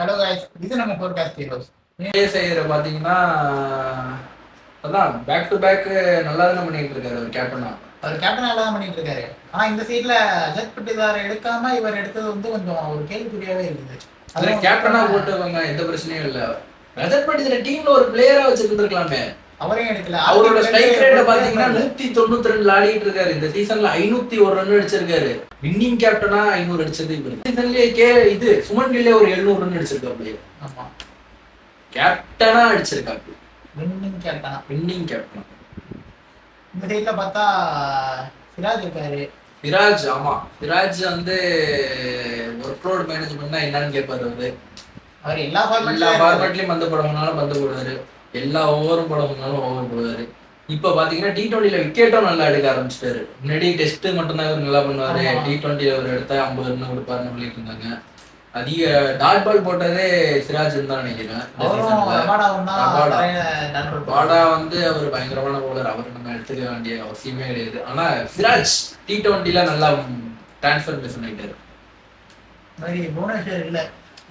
Hello guys, இது நம்ம podcast heroes. செய்யற பாத்தீங்கன்னா அதான் பேக் டு பேக் நல்லா தானே பண்ணிட்டு இருக்காரு ஒரு கேப்டனா. அவர் கேப்டன் நல்லா தான் பண்ணிட்டு இருக்காரு. ஆனா இந்த சீட்ல அஜத் பட்டிதார் எடுக்காம இவர் எடுத்தது வந்து கொஞ்சம் ஒரு கேள்விக்குறியாவே இருக்குது. அதுல கேப்டனா போட்டவங்க எந்த பிரச்சனையும் இல்ல. ரஜத் பட்டிதார் டீம்ல ஒரு பிளேயரா வச்சிருந்துருக்கலாமே. அவரையும் எடுக்கல. அவரோட ஸ்ட்ரைக் ரேட் பாத்தீங்கன்னா 192 ஆடிட்டு இருக்காரு. இந்த சீசன்ல 501 ரன் அடிச்சிருக்காரு. வின்னிங் கேப்டனா 500 அடிச்சது இவரு. சீசன்லயே இது சுமன் கில்லே ஒரு 700 ரன் அடிச்சிருக்காரு. ஆமா, கேப்டனா அடிச்சிருக்காரு. வின்னிங் கேப்டனா. இந்த சைட்ல பார்த்தா சிராஜ் இருக்காரு. சிராஜ் வந்து ஒர்க் லோட் மேனேஜ்மெண்ட்னா என்னன்னு கேட்பாரு அவரு. அவர் எல்லா ஃபார்மேட்லயும் பந்து போடுவாங்கனாலும் பந்து போடுவாரு, எல்லா ஓவரும் போடுவாங்கனாலும் ஓவர் போடுவாரு. இப்ப பாத்தீங்கன்னா T20ல விக்கெட்டும் நல்லா எடுக்க ஆரம்பிச்சிட்டாரு. முன்னாடி டெஸ்ட் மட்டும் தான் இவர் நல்லா பண்ணுவாரு. T20ல அவர் எடுத்தா 50 ரன் கொடுப்பாருன்னு சொல்லிட்டு இருந்தாங்க. அதிக டாட் பால் போட்டதே சிராஜ் தான் நினைக்கிறேன். பாடா வந்து அவர் பயங்கரமான போலர். அவர் நம்ம எடுத்துக்க வேண்டிய அவசியமே கிடையாது. ஆனா சிராஜ் T20ல நல்லா டிரான்ஸ்ஃபர்மேஷன் ஆயிட்டாரு.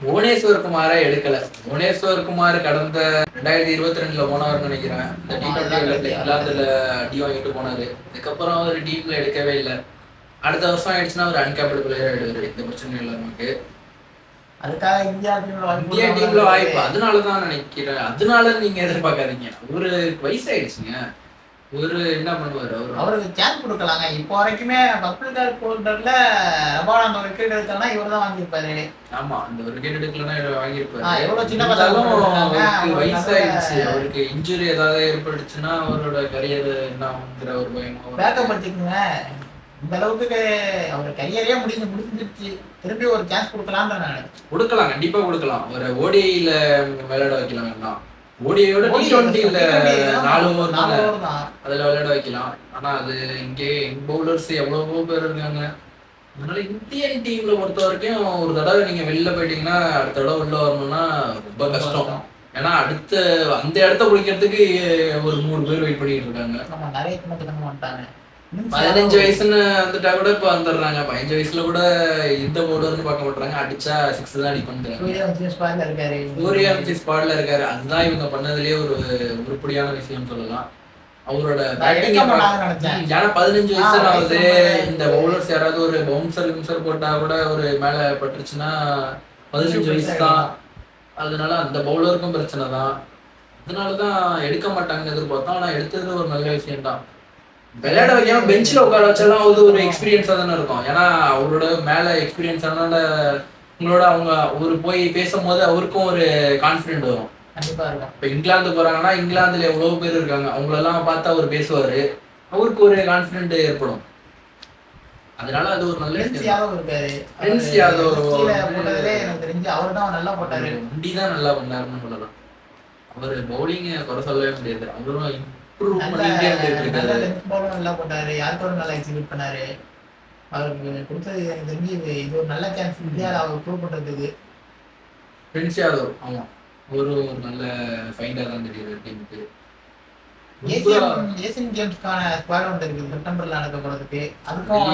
புவனேஸ்வர் குமாரை எடுக்கல. புவனேஸ்வர் குமார் கடந்த 2022ல போனவர் நினைக்கிறேன். இந்த T20 இங்கிலாந்துல அடி வாங்கிட்டு போனாரு. அதுக்கப்புறம் அவர் டீம்ல எடுக்கவே இல்லை. அடுத்த வருஷம் ஆயிடுச்சுன்னா அவர் அன்கேப்டு பிளேயர் ஆயிடுவாரு. இந்த பிரச்சனை இல்லை நமக்கு. அதுக்காக இந்தியா டீம்ல வாய்ப்பு அதனாலதான் நினைக்கிறேன். அதனால நீங்க எதிர்பார்க்காதீங்க. ஒரு வயசாயிடுச்சுங்க. ஒரு என்ன பண்ணுவாரு அவருக்கு சான்ஸ் கொடுக்கலாங்க. இப்போ வரைக்குமே பர்பிள் கார்டு ஹோல்டர்ல ரபாடா அந்த விக்கெட் எடுத்தானா இவர் தான் வாங்கியிருப்பாரு. ஆமா, அந்த ஒரு விக்கெட் எடுக்கலன்னா இவர் வாங்கியிருப்பாரு. எவ்வளவு சின்ன அவருக்கு வயசாயிடுச்சு. அவருக்கு இன்ஜுரி ஏதாவது ஏற்பட்டுச்சுன்னா அவரோட கரியர் என்ன ஆகுங்கிற ஒரு பயமா. பேக்கப் வச்சுக்கோங்க. இந்த அளவுக்கு அவர் கரியரே முடிஞ்சிருச்சு. திருப்பி ஒரு சான்ஸ் கொடுக்கலாம்ன்ற நான் கொடுக்கலாம், கண்டிப்பா கொடுக்கலாம். ஒரு ஓடிஐல விளையாட வைக்கலாம். வேண்டாம், ஓடியோட T20ல 4 ஓவர் தான் அதுல விளையாட வைக்கலாம். ஆனா அது இங்கே பவுலர்ஸ் எவ்வளவோ பேர் இருக்காங்க. அதனால இந்தியன் டீம்ல பொறுத்த வரைக்கும் ஒரு தடவை நீங்க வெளில போயிட்டீங்கன்னா அடுத்த தடவை உள்ள வரணும்னா ரொம்ப கஷ்டம். ஏன்னா அடுத்த அந்த இடத்த பிடிக்கிறதுக்கு ஒரு 3 பேர் வெயிட் பண்ணிட்டு இருக்காங்க. நிறைய வந்துட்டாங்க. 15 வயசுன்னு வந்துட்டா கூட இப்ப வந்துடுறாங்க. 15 வயசுல கூட இந்த பவுலர்னு பார்க்க மாட்டாங்க. அடிச்சா 6 தான் அடிப்பாங்க. சூரியவன்சி ஸ்குவாட்ல இருக்காரு. அதுதான் இவங்க பண்ணதுலயே ஒரு உருப்படியான விஷயம் சொல்லலாம். அவரோட பேட்டிங் ஏன்னா 15 வயசு ஆகுது. இந்த பவுலர்ஸ் யாராவது ஒரு பவுன்சர் போட்டா கூட ஒரு மேல பட்டுருச்சுன்னா 15 வயசு தான். அதனால அந்த பவுலருக்கும் பிரச்சனை தான். அதனாலதான் எடுக்க மாட்டாங்கன்னு எதிர்பார்த்தோம். ஆனா எடுத்தது ஒரு நல்ல விஷயம் தான். விளையாட வைக்காம பெஞ்சில் உட்கார வச்சாலும் அது ஒரு எக்ஸ்பீரியன்ஸா தானே இருக்கும். ஏன்னா அவரோட மேல எக்ஸ்பீரியன்ஸ் ஆனால உங்களோட அவங்க ஒரு போய் பேசும்போது அவருக்கும் ஒரு கான்ஃபிடென்ட் வரும். கண்டிப்பா இருக்கும். இப்ப இங்கிலாந்து போறாங்கன்னா இங்கிலாந்துல எவ்வளவு பேர் இருக்காங்க, அவங்களெல்லாம் பார்த்து அவர் பேசுவாரு. அவருக்கு ஒரு கான்ஃபிடென்ட் ஏற்படும். அதனால அது ஒரு நல்ல முடிதான் நல்லா பண்ணாருன்னு சொல்லலாம். அவர் பவுலிங் குறை சொல்லவே முடியாது. அவரும் நல்லா போட்டாரு. யாருக்கும் நல்லா எக்ஸிக்யூட் பண்ணாரு. அவருக்கு கொடுத்தது எனக்கு தெரிஞ்சு இது ஒரு நல்ல சான்ஸ் இந்தியாவில் அவர் ப்ரூவ் பண்றதுக்கு. பிரின்ஸ் யாதவ் ஆமா ஒரு நல்ல ஃபைண்டா தான் தெரியுது டீமுக்கு. ஏசியன் கேம்ஸ்க்கான ஸ்குவாட் ஒன்று இருக்கு செப்டம்பர்ல நடக்க போறதுக்கு. அதுக்கும்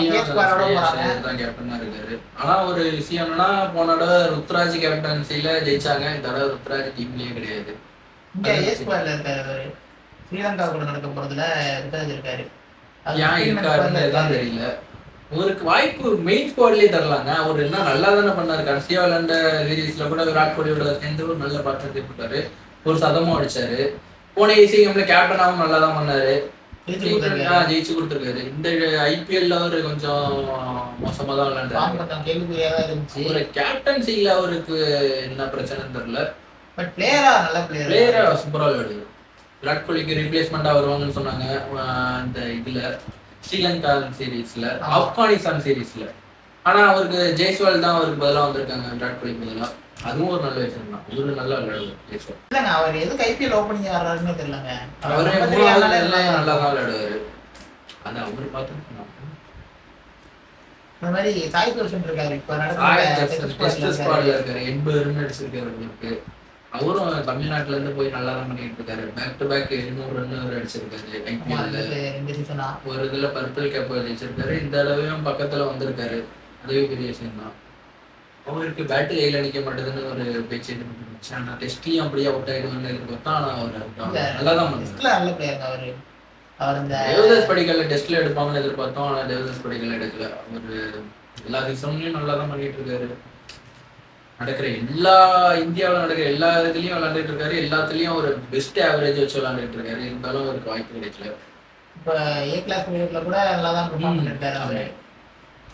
தான் கேப்டனா இருக்காரு. ஆனா ஒரு விஷயம் என்னன்னா போன தடவை ருத்ராஜ் கேப்டன்சில ஜெயிச்சாங்க. இந்த தடவை ருத்ராஜ் டீம்லயே கிடையாது. இங்க ஏ ஸ்குவாட்ல இருக்காரு. ஸ்ரீலங்கா கூட நடக்க போறதுல ருத்ராஜ் இருக்காரு. ஏன் இருக்காருன்னு தான் தெரியல. அவருக்கு வாய்ப்பு மெயின் ஸ்குவாட்லயே தரலாங்க. அவர் என்ன நல்லா தானே பண்ணாரு. கடைசியா விளையாண்ட சீரீஸ்ல கூட விராட் கோலியோட சேர்ந்து ஒரு நல்ல பார்ட்னர்ஷிப் போட்டாரு. ஒரு சதமும் அடிச்சாரு. போன ஏசியன் கேம்ல கேப்டனாவும் நல்லா தான் பண்ணாரு. ஜெயிச்சு கொடுத்துருக்காரு. இந்த IPL அவரு கொஞ்சம் மோசமா தான் விளையாண்டாரு. ஒரு கேப்டன்சில அவருக்கு என்ன பிரச்சனைன்னு தெரியல. பட் பிளேயரா சூப்பரா விளையாடுது. விராட் கோலிக்கு ரீப்ளேஸ்மெண்டா வருவாங்கன்னு சொன்னாங்க இந்த இதுல ஸ்ரீலங்கா சீரீஸ்ல, ஆப்கானிஸ்தான் சீரீஸ்ல. ஆனா அவருக்கு ஜெய்ஸ்வால் தான் அவருக்கு பதிலாக வந்திருக்காங்க விராட் கோலிக்கு பதிலாக. அதுவும் ஒரு நல்ல விஷயம் தான். ஒரு நல்ல விளையாடுவார் ஜெய்ஸ்வால். இல்லைங்க, அவர் எதுக்கு IPL ஓப்பனிங் ஆடுறாருன்னு தெரியலங்க. அவரே நல்லா தான் விளையாடுவாரு. அது அவரு பார்த்து இந்த மாதிரி சாய் தர்ஷன் இருக்காரு. இப்ப இருக்காரு. 80 ரன் அடிச்சிருக்காரு அவருக்கு. அவரும் தமிழ்நாட்டுல இருந்து போய் நல்லா தான் பண்ணிட்டு இருக்காரு. பேக் டு பேக் 200 ரன் அவர் அடிச்சிருக்காரு IPL. ஒரு இதுல பர்பிள் கேப் அடிச்சிருக்காரு. இந்த தடவையும் பக்கத்துல வந்திருக்காரு. அதுவே பெரிய விஷயம் தான். அவருக்கு பேட்டு கையில நிக்க மாட்டேதுன்னு ஒரு பேச்சு இருந்துச்சு. ஆனா டெஸ்ட்லயும் அப்படியே அவுட் ஆயிடுவான்னு எதிர்பார்த்தா, ஆனா அவர் நல்லா தான் பண்ணாரு. நல்ல பிளேயர் அவரு. அவர் இந்த தேவதாஸ் படிக்கல்ல டெஸ்ட்ல எடுப்பாங்கன்னு எதிர்பார்த்தோம், ஆனா தேவதாஸ் படிக்கல்ல எடுக்கல. அவரு எல்லா சீசன்லயும் நல்லா தான் பண்ணிட்டு இருக்காரு. நடக்கிற இந்தியாவில் நடக்கிற எல்லா இதுலயும் விளையாண்டுட்டு இருக்காரு. எல்லாத்துலயும் ஒரு பெஸ்ட் ஆவரேஜ் வச்சு விளையாண்டுட்டு இருக்காரு. இருந்தாலும் அவருக்கு வாய்ப்பு கிடைக்கல. இப்ப ஏ கிளாஸ் பிளேயர்ல கூட நல்லா தான் பெர்ஃபார்ம் பண்ணிருக்காரு அவரு.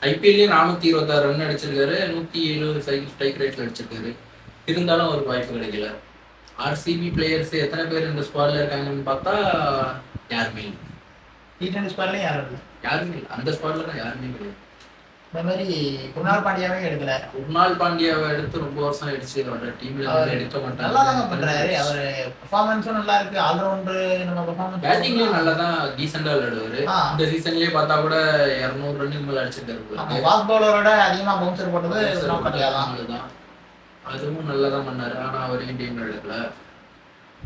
ஐபிஎல்லையும் 426 ரன் அடிச்சிருக்காரு, 170 ஸ்ட்ரைக் ரேட்ல அடிச்சிருக்காரு. இருந்தாலும் அவருக்கு வாய்ப்பு கிடைக்கல. ஆர்சிபி பிளேயர்ஸ் எத்தனை பேர் இந்த ஸ்குவாட்ல இருக்காங்கன்னு பார்த்தா யாருமே இல்லை. T20 ஸ்குவாட்லயும் யாருமே இல்லை. அந்த ஸ்குவாட்ல தான் யாருமே கிடையாது. இந்த மாதிரி குருணால் பாண்டியாவே எடுக்கல. குருணால் பாண்டியாவை எடுத்து ரொம்ப வருஷம் ஆயிடுச்சு. அவரோட டீம்ல எடுக்க மாட்டாங்க. நல்லா தான் பண்றாரு. அவரு பெர்ஃபார்மன்ஸும் நல்லா இருக்கு. ஆல்ரவுண்டர் நம்ம பெர்ஃபார்மன்ஸ் பேட்டிங்லயும் நல்லா தான் டீசெண்டா விளையாடுவாரு. இந்த சீசன்லயே பார்த்தா கூட 200 ரன்னுக்கு மேல அடிச்சிருக்காரு. ஃபாஸ்ட் பவுலரோட அதிகமா பவுன்சர் போட்டது குருணால் பாண்டியா தான். அதுவும் நல்லா தான் பண்ணாரு. ஆனா அவரையும் டீம்ல எடுக்கல.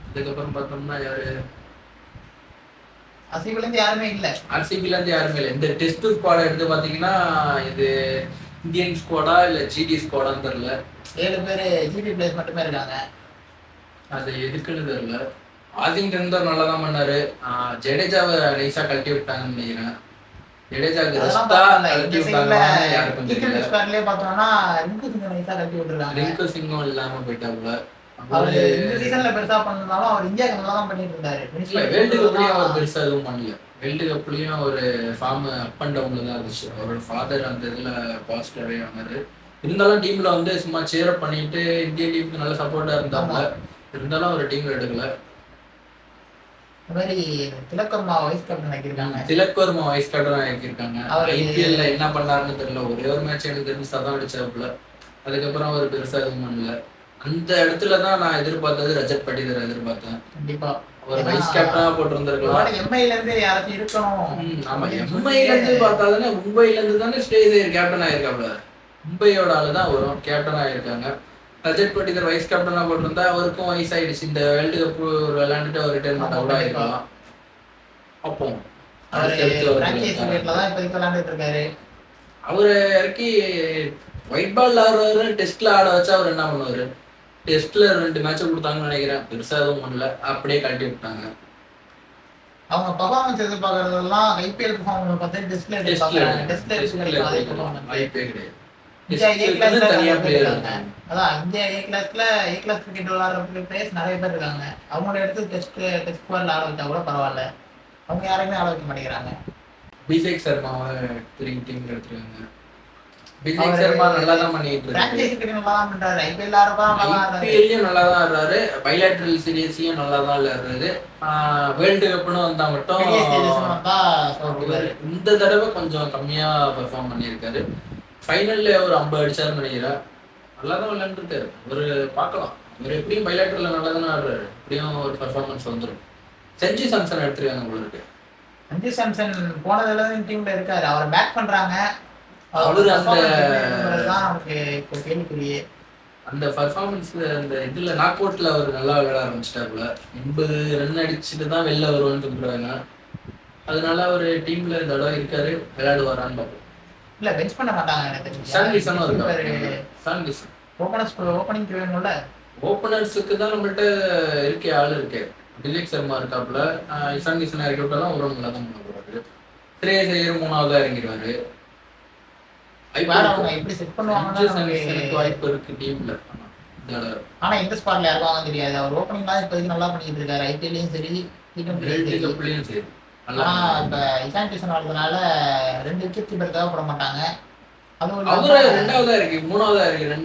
அதுக்கப்புறம் பார்த்தோம்னா யாரு, ஆர்சிபில இருந்து யாருமே இல்ல. ஆர்சிபில இருந்து யாருமே இல்லை. இந்த டெஸ்ட் ஸ்குவாட் எடுத்து பாத்தீங்கன்னா இது இந்தியன் ஸ்குவாடா இல்ல ஜிடி ஸ்குவாடான்னு தெரியல. 7 பேர் ஜிடி பிளேயர்ஸ் மட்டுமே இருக்காங்க. அது எதுக்குன்னு தெரியல. வாஷிங்டன் தான் நல்லா தான் பண்ணாரு. ஜடேஜாவை நைஸா கழட்டி விட்டாங்கன்னு நினைக்கிறேன். ஜடேஜாவுக்கு ரெஸ்டா கழட்டி விட்டாங்க. யாருக்கும் தெரியல. ஸ்குவாட்லயே பார்த்தோம்னா ரிங்கு சிங் நைஸா கழட்டி விட்டுருக்காங்க. ரிங்கு சிங்கும் இல்லாம போயிட்டாப்புல. அவரு இந்த சீசன்ல பெருசா பண்ணதாலும் அவர் இந்தியாவுக்கு நல்லா தான் பண்ணிட்டு இருந்தாரு. வேர்ல்டு கப்லயும் அவர் பெருசா எதுவும் பண்ணல. வேர்ல்டு கப்லயும் ஒரு ஃபார்ம் அப் அண்ட் டவுன்ல தான் இருந்துச்சு. அவரோட ஃபாதர் அந்த இதுல பாசிட்டிவே ஆனாரு. இருந்தாலும் டீம்ல வந்து சும்மா சேர் அப் பண்ணிட்டு இந்திய டீமுக்கு நல்ல சப்போர்ட்டா இருந்தாங்க. இருந்தாலும் அவர் டீம்ல எடுக்கல. இந்த மாதிரி திலக் வர்மா வைஸ் கேப்டன் ஆக்கியிருக்காங்க. திலக் வர்மா வைஸ் கேப்டன் ஆக்கியிருக்காங்க. ஐபிஎல்ல என்ன பண்ணாருன்னு தெரியல. ஒரே ஒரு மேட்ச் எனக்கு தெரிஞ்சு சதம் அடிச்சாப்புல. அதுக்கப்புறம் அவர் பெருசா எதுவும் பண்ணல. அந்த இடத்துல தான் நான் எதிர்பார்த்தது ரஜத் பட்டிதர் எதிர்பார்த்தேன். கண்டிப்பா ஒரு வைஸ் கேப்டனா போட்டிருந்திருக்கலாம். எம்ஐல இருந்து யாராச்சும் இருக்கணும். ஆமா, எம்ஐல இருந்து பார்த்தாதானே மும்பைல இருந்து தானே ஸ்ரேயஸ் கேப்டன் ஆயிருக்காப்ல. மும்பையோட ஆளு தான் வரும் கேப்டன் ஆயிருக்காங்க. ரஜத் பட்டிதர் வைஸ் கேப்டனா போட்டிருந்தா அவருக்கும் வயசாயிடுச்சு. இந்த வேர்ல்டு கப் விளையாண்டுட்டு அவர் ரிட்டைர்மெண்ட் அவுட் ஆயிருக்கலாம். அப்போ அவரை இறக்கி ஒயிட் பால் ஆடுறவரு டெஸ்ட்ல ஆட வச்சா அவர் என்ன பண்ணுவாரு? டெஸ்ட்ல 2 மேட்ச் கொடுத்தாங்கன்னு நினைக்கிறேன். பெருசா எதுவும் பண்ணல. அப்படியே கழட்டி விட்டாங்க. அவங்க பெர்ஃபார்மன்ஸ் எதிர்பார்க்கறதெல்லாம் ஐபிஎல் பெர்ஃபார்மன்ஸ் பார்த்தா டெஸ்ட்ல எதிர்பார்க்கறாங்க. டெஸ்ட்ல வாய்ப்பே கிடையாது. இந்தியா ஏ கிளாஸ்ல தனியா பிளேயர் இருக்காங்க. அதான் இந்தியா ஏ கிளாஸ்ல ஏ கிளாஸ் கிரிக்கெட் விளையாடுற பிளேயர்ஸ் நிறைய பேர் இருக்காங்க. அவங்கள எடுத்து டெஸ்ட் ஸ்குவாட்ல ஆட வச்சா கூட பரவாயில்ல. அவங்க யாரையுமே ஆட வைக்க மாட்டேங்கிறாங்க. அபிஷேக் சர்மாவை டீம்ல எடுத்துருக்காங்க. அபிஷேக் சர்மா நல்லா தான் பண்ணிட்டு இருக்காரு. பிரான்சைஸ் கிரிக்கெட் நல்லா தான் பண்றாரு. ஐபிஎல் ஆடுறப்ப நல்லா ஆடுறாரு. ஐபிஎல்லையும் நல்லா தான் ஆடுறாரு. பைலேட்டரல் சீரிஸ்லயும் நல்லா தான் விளையாடுறாரு. வேர்ல்டு கப்னு வந்தா மட்டும் இந்த தடவை கொஞ்சம் கம்மியா பெர்ஃபார்ம் பண்ணியிருக்காரு. ஃபைனல்ல ஒரு 50 அடிச்சாருன்னு நினைக்கிறேன். நல்லா தான் விளையாண்டுருக்காரு. ஒரு பார்க்கலாம். அவர் எப்படியும் பைலேட்டர்ல நல்லா தானே ஆடுறாரு. எப்படியும் ஒரு பெர்ஃபார்மன்ஸ் வந்துடும். சஞ்சு சாம்சன் எடுத்துருக்காங்க போல இருக்கு. சஞ்சு சாம்சன் போனதுல டீம்ல இருக்காரு. அவரை பேக் பண்றாங்க. அவரு அந்த பர்ஃபார்மன்ஸ் அந்த இதுல நாக் அவுட்ல அவர் நல்லா விளையாட ஆரம்பிச்சிட்டாருல. 80 ரன் அடிச்சுட்டு தான் வெளில வருவான்னு சொல்றாங்க. அதனால அவர் டீம்ல இந்த தடவை இருக்காரு. விளையாடுவாரான்னு பார்ப்போம். இல்ல பெஞ்ச் பண்ண மாட்டாங்க எனக்கு. சாண்டிசனும் இருக்காரு. சாண்டிசன் ஓப்பனிங் வேணும்ல. ஓப்பனர்ஸுக்கு தான் நம்மள்ட்ட இருக்கே ஆள் இருக்கு. அபிஷேக் சர்மா இருக்காப்புல. சாண்டிசன் இறக்கி விட்டாலும் ஒரு நல்லா தான் பண்ண போறாரு. ஸ்ரேயஸ் ஐயர் 3ஆவதா இறங்கிடுவாரு. எப்படி செட் பண்ணுவாங்க வாய்ப்பு இருக்கு டீம்ல. ஆனா இந்த ஸ்பாட்ல யாருக்கும் தெரியாது. அவர் ஓப்பனிங் தான் இப்போதைக்கு நல்லா பண்ணிட்டு இருக்காரு. ஐபிஎல்லையும் சரி T20லயும் சரி. ஆனா இப்ப இசான் கிஷன் வரதுனால 2 விக்கெட் கீப்பர் தேவைப்பட மாட்டாங்க. அவரு 2ஆவதா இருக்கு, 3ஆவதா இருக்கு,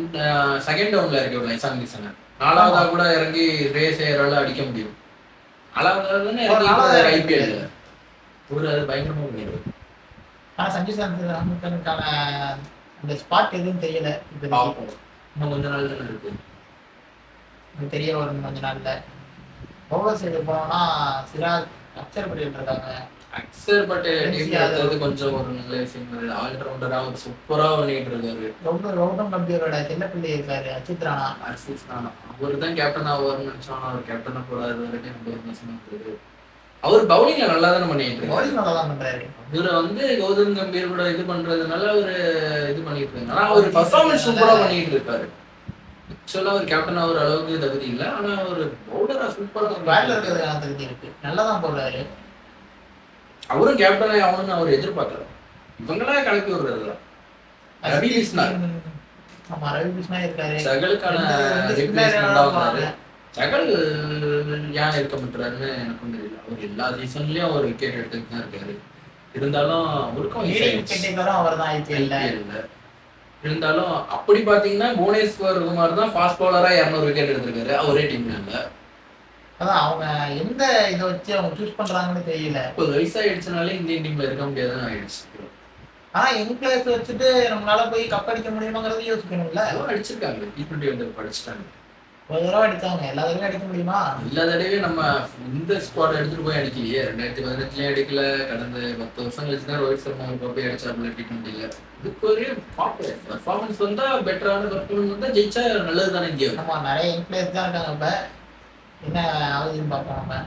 செகண்ட் டவுன்ல இருக்கு இசான் கிஷன். 4ஆவதா கூட இறங்கி ரேஸ் ஏறால அடிக்க முடியும். 4ஆவதா தானே இறங்கி ஐபிஎல் ஒரு அது பயங்கரமா பண்ணிடுவாரு. ஆனா சஞ்சு சாம்சனுக்கான அந்த ஸ்பாட் எதுவும் தெரியல. இன்னும் கொஞ்ச நாள் தானே இருக்கு. தெரிய வரும் கொஞ்ச நாள்ல. பவுலர் சைடு போனோம்னா சிராஜ், அக்ஷர் பட்டேல் இருக்காங்க. அக்ஷர் பட்டேல் டீம்ல இருக்கிறது கொஞ்சம் ஒரு நல்ல விஷயம். ஆல்ரவுண்டரா ஒரு சூப்பரா பண்ணிட்டு இருக்காரு. கௌதம் கம்பீரோட சின்ன பிள்ளை இருக்காரு அர்ஷித் ராணா. அவரு தான் கேப்டன் ஆவார்னு நினைச்சோம். அவர் கேப்டனா போறாரு வரைக்கும் 50 வருஷம் இருக்கு. அவர் பவுலிங்ல நல்லா தானே பண்ணிட்டு இருக்காரு. பவுலிங் நல்லா தான் பண்றாரு. இவரை வந்து கௌதம் கம்பீர் கூட இது பண்றதுனால அவரு இது பண்ணிட்டு இருக்காரு. ஆனா அவர் பர்ஃபார்மன்ஸ் சூப்பரா பண்ணிட்டு இருக்காரு. ஆக்சுவலா ஒரு கேப்டன் ஆகிற அளவுக்கு தகுதி இல்லை, ஆனா ஒரு பவுலரா சூப்பரா பேட்ல இருக்கிறதுக்கான தகுதி இருக்கு, நல்லா தான் போடுறாரு. அவரும் கேப்டனே ஆகணும்னு அவர் எதிர்பார்க்கல, இவங்களா கிளப்பி விடுறது. ரவி கிருஷ்ணா, ஆமா ரவி கிருஷ்ணா இருக்காரு. சகலுக்கான ரிப்ளேஸ்மெண்ட் ஆகுறாரு. சகல் ஏன் இருக்க மாட்டாருன்னு எனக்கும் தெரியல. அவர் எல்லா சீசன்லயும் அவர் விக்கெட் எடுத்துட்டு தான் இருக்காரு. இருந்தாலும் அவருக்கும் அவர் தான் ஐபிஎல்ல இருந்தாலும் அப்படி பாத்தீங்கன்னா புவனேஸ்வர் குமார் தான் ஃபாஸ்ட் பவுலரா 200 விக்கெட் எடுத்திருக்காரு அவரே டீம்ல இல்ல. அதான் அவங்க எந்த இதை வச்சு அவங்க சூஸ் பண்றாங்கன்னு தெரியல. இப்போ வயசாயிடுச்சுனாலே இந்தியன் டீம்ல இருக்க முடியாதுன்னு ஆயிடுச்சு. ஆனா யங் பிளேயர்ஸ் வச்சுட்டு நம்மளால போய் கப் அடிக்க முடியுமாங்கிறது யோசிக்கணும்ல. அடிச்சிருக்காங்க, T20 வந்து படிச்சுட்டாங்க, ஒரு தடவை அடித்தாங்க, எல்லா தடவையும் அடிக்க முடியுமா? எல்லா தடவையும் நம்ம இந்த ஸ்குவாட் எடுத்துட்டு போய் அடிக்கலையே. 2018லயும் அடிக்கல, கடந்த 10 வருஷம் கழிச்சு தான் ரோஹித் சர்மா போய் அடிச்சாப்புல T20ல. இதுக்கு ஒரு பர்ஃபார்மன்ஸ் வந்தா பெட்டரான பர்ஃபார்மன்ஸ் வந்தா ஜெயிச்சா நல்லது தானே இந்தியா. ஆமா நிறைய யங் பிளேயர்ஸ் தான் இருக்காங்க. இப்ப என்ன ஆகுதுன்னு பார்ப்போம். நம்ம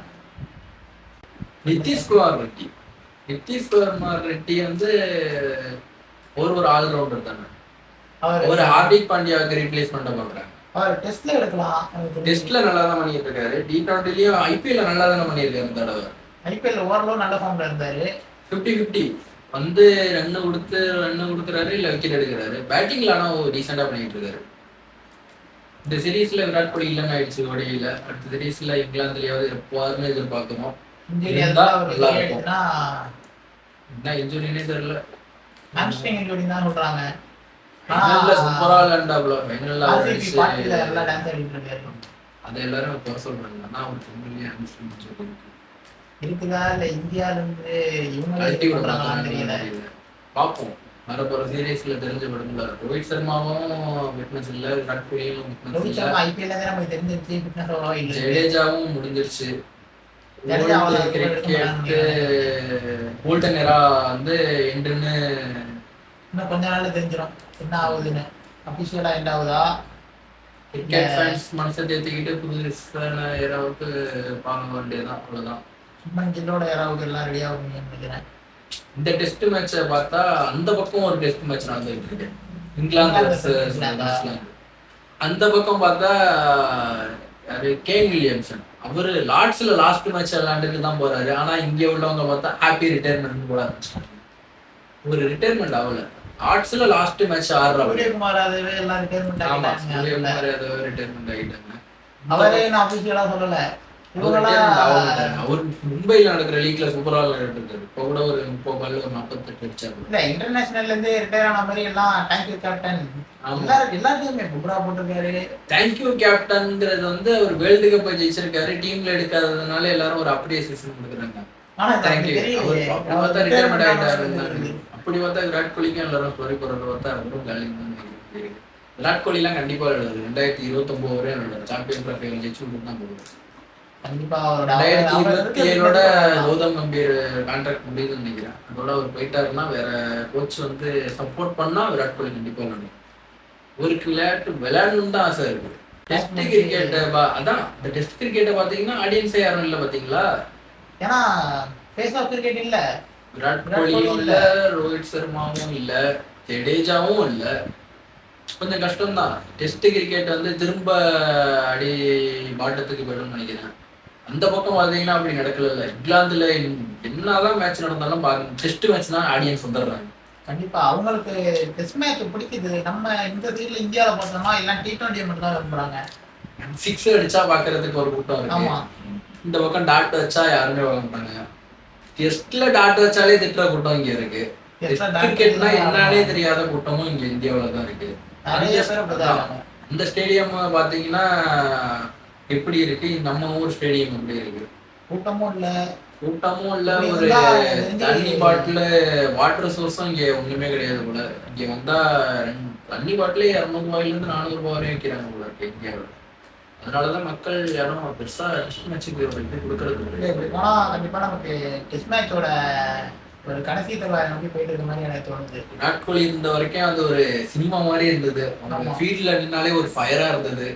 நிதிஷ்குமார் ரெட்டி வந்து ஒரு ஆல்ரவுண்டர் தானே. ஒரு ஹார்திக் பாண்டியாவுக்கு ரீப்ளேஸ்மெண்ட் பண்றாங்க. அவர் டெஸ்ட்ல எடுக்கலாம், டெஸ்ட்ல நல்லா தான் பண்ணிட்டு இருக்காரு. T20லயும் ஐபிஎல்ல நல்லா தானே பண்ணியிருக்காரு. இந்த தடவை ஐபிஎல்ல ஓரளவு நல்ல ஃபார்ம்ல இருந்தாரு. 50-50 வந்து ரன் கொடுக்குறாரு, இல்ல விக்கெட் எடுக்கிறாரு. பேட்டிங்ல ஆனா டீசெண்டா பண்ணிட்டு இருக்காரு. இந்த சீரீஸ்ல விராட் கோலி இல்லைன்னு ஆயிடுச்சு ஓடியில. அடுத்த சீரீஸ்ல இங்கிலாந்துலயாவது எப்போதுன்னு எதிர்பார்க்கிறோம். நல்லா இருக்கும். என்ன இன்ஜுரினே தெரியல, ஹாம்ஸ்ட்ரிங் இன்ஜுரி தான் சொல்றாங்க. சூப்பரா விளையாண்டாப்ல ஃபைனல்ல நல்லா டான்ஸ் ஆடிட்டு இருக்காரு. அத எல்லாரும் குறை சொல்றாங்க. ஆனா அவர் ஃபைனல்ல ஹாம்ஸ்ட்ரிங் இன்ஜுரி இருக்குதா இல்ல இந்தியால இருந்து இவங்க பண்றாங்கன்னு தெரியல. பாப்போம், வரப்போற சீரீஸ்ல தெரிஞ்ச படும்ல. ரோஹித் சர்மாவும் ஃபிட்னஸ் இல்ல, விராட் கோலியும் ஃபிட்னஸ் இல்ல. ஐபிஎல்ல தான் நமக்கு தெரிஞ்சிருச்சு ஃபிட்னஸ் அவ்வளவா இல்ல. ஜடேஜாவும் முடிஞ்சிருச்சு. கோல்டன் எரா வந்து எண்டுன்னு இன்னும் கொஞ்ச நாள்ல தெரிஞ்சிடும் என்ன ஆகுதுன்னு. அபிஷியலா என்ன ஆகுதா கிரிக்கெட் ஃபேன்ஸ் மனசை தேத்திக்கிட்டு புதுசான எராவுக்கு பார்க்க வேண்டியதான், அவ்வளவுதான். சும்மன் கில்லோட எராவுக்கு எல்லாம் ரெடி ஆகும்னு நினைக்கிறேன். இந்த டெஸ்ட் மேட்சை பார்த்தா அந்த பக்கம் ஒரு டெஸ்ட் மேட்ச் நடந்துட்டு இருக்கு, இங்கிலாந்து. அந்த பக்கம் பார்த்தா கேன் வில்லியம்சன் அவரு லார்ட்ஸ்ல லாஸ்ட் மேட்ச் விளையாண்டுட்டு தான் போறாரு. ஆனா இங்க உள்ளவங்க பார்த்தா ஹாப்பி ரிட்டையர்மெண்ட் போல ஆரம்பிச்சாங்க. ஒரு ரிட்டையர்மெண்ட் ஆகல, லார்ட்ஸ்ல லாஸ்ட் மேட்ச் ஆடுறாரு. சூரியகுமார் யாதவ் எல்லாம் ரிட்டையர்மெண்ட் ஆயிட்டாங்க. சூரியகுமார் யாதவ் ரிட்டையர்மெண்ட் ஆயிட்டாங்க. அவரே நான் அபிஷியலா சொல்லல. அவர் மும்பைல நடக்கிற லீக்ல சூப்பரா விளையாடுறாரு. இப்போ கூட ஒரு 30 பால் 48 அடிச்சாரு. இல்ல இன்டர்நேஷனல்ல இருந்து ரிட்டையர் ஆன மாதிரி எல்லாம் தேங்க்யூ கேப்டன் எல்லாருக்குமே புக்ரா போட்டிருக்காரு. தேங்க்யூ கேப்டன்ங்கிறது வந்து அவர் வேர்ல்டு கப் ஜெயிச்சிருக்காரு, டீம்ல எடுக்காததுனால எல்லாரும் ஒரு அப்ரிசியேஷன் கொடுக்குறாங்க. ஆனா தேங்க்யூ ரிட்டையர்மெண்ட் ஆயிட்டாரு. அப்படி பார்த்தா விராட் கோலிக்கும் எல்லாரும் ஸ்டோரி போடுறத பார்த்தா அவரும் வேலைக்கு தான். விராட் கோலி எல்லாம் கண்டிப்பா விளையாடுது. 2029 வரை விளையாடுறாரு. சாம்பியன் டிராஃபி ஜெயிச்சு தான் போடுவாரு. கண்டிப்பா 2027 கௌதம் கம்பீர் கான்ட்ராக்ட் முடியுதுன்னு நினைக்கிறேன். அதோட அவர் போயிட்டாருன்னா வேற கோச் வந்து சப்போர்ட் பண்ணா விராட் கோலி கண்டிப்பா விளையாடும். ஒரு விளையாடணும்னு தான் ஆசை இருக்கு. டெஸ்ட் கிரிக்கெட் அதான் இந்த டெஸ்ட் கிரிக்கெட்டை பாத்தீங்கன்னா ஆடியன்ஸே யாரும் இல்லை பாத்தீங்களா. ஏன்னா ஃபேஸ் ஆஃப் கிரிக்கெட் இல்ல, விராட் கோலியும் இல்ல, ரோஹித் சர்மாவும் இல்ல, ஜடேஜாவும் இல்ல. கொஞ்சம் கஷ்டம் தான். டெஸ்ட் கிரிக்கெட் வந்து திரும்ப அடி பாட்டத்துக்கு போயிடும்னு நினைக்கிறேன். அந்த பக்கம் பார்த்தீங்கன்னா அப்படி நடக்கல. இங்கிலாந்துல என்னதான் மேட்ச் நடந்தாலும் டெஸ்ட் மேட்ச் தான் ஆடியன்ஸ் வந்துடுறாங்க. கண்டிப்பா அவங்களுக்கு டெஸ்ட் மேட்ச் பிடிக்குது. நம்ம இந்த சைட்ல இந்தியாவில பார்த்தோம்னா எல்லாம் T20 மட்டும் தான் விரும்புறாங்க. 6 அடிச்சா பாக்குறதுக்கு ஒரு கூட்டம் இருக்கு. இந்த பக்கம் டாட் வச்சா யாருமே வாங்க மாட்டாங்க. டெஸ்ட்ல டாட் வச்சாலே திட்டுற கூட்டம் இங்க இருக்கு. கிரிக்கெட்னா என்னன்னே தெரியாத கூட்டமும் இங்க இந்தியாவில தான் இருக்கு. அந்த ஸ்டேடியம் பாத்தீங்கன்னா எப்படி இருக்கு, நம்ம ஊர் ஸ்டேடியம் எப்படி இருக்கு. கூட்டமும் இல்ல, ஒரு தண்ணி பாட்டில் வாட்டர் சோர்ஸும் இங்க ஒண்ணுமே கிடையாது போல. இங்க வந்தா தண்ணி பாட்டிலே 200 ரூபாயிலிருந்து 400 ரூபாய் வரையும் வைக்கிறாங்க போல இருக்கு இந்தியாவில். அதனாலதான் மக்கள் யாரும் பெருசா டெஸ்ட் மேட்சுக்கு இது கொடுக்கறது. ஆனா கண்டிப்பா நமக்கு டெஸ்ட் மேட்சோட ஒரு கடைசி தடவை நோக்கி போயிட்டு இருக்க மாதிரி எனக்கு தோணுது. விராட் கோலி இருந்த வரைக்கும் அது ஒரு சினிமா மாதிரி இருந்தது. ஃபீல்ட்ல நின்னாலே ஒரு ஃபயரா இருந்தது.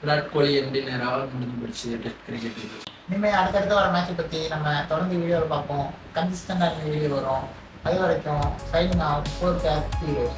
விராட் கோலி எப்படி நேரம் முடிஞ்சு போயிடுச்சு டெஸ்ட் கிரிக்கெட். இனிமேல் அடுத்தடுத்து வர மேட்சை பற்றி நம்ம தொடர்ந்து வீடியோவில் பார்ப்போம். கன்சிஸ்டண்டாக வீடியோ வரும். அது வரைக்கும் சைனிங் ஆஃப் 4 Cats Heroes.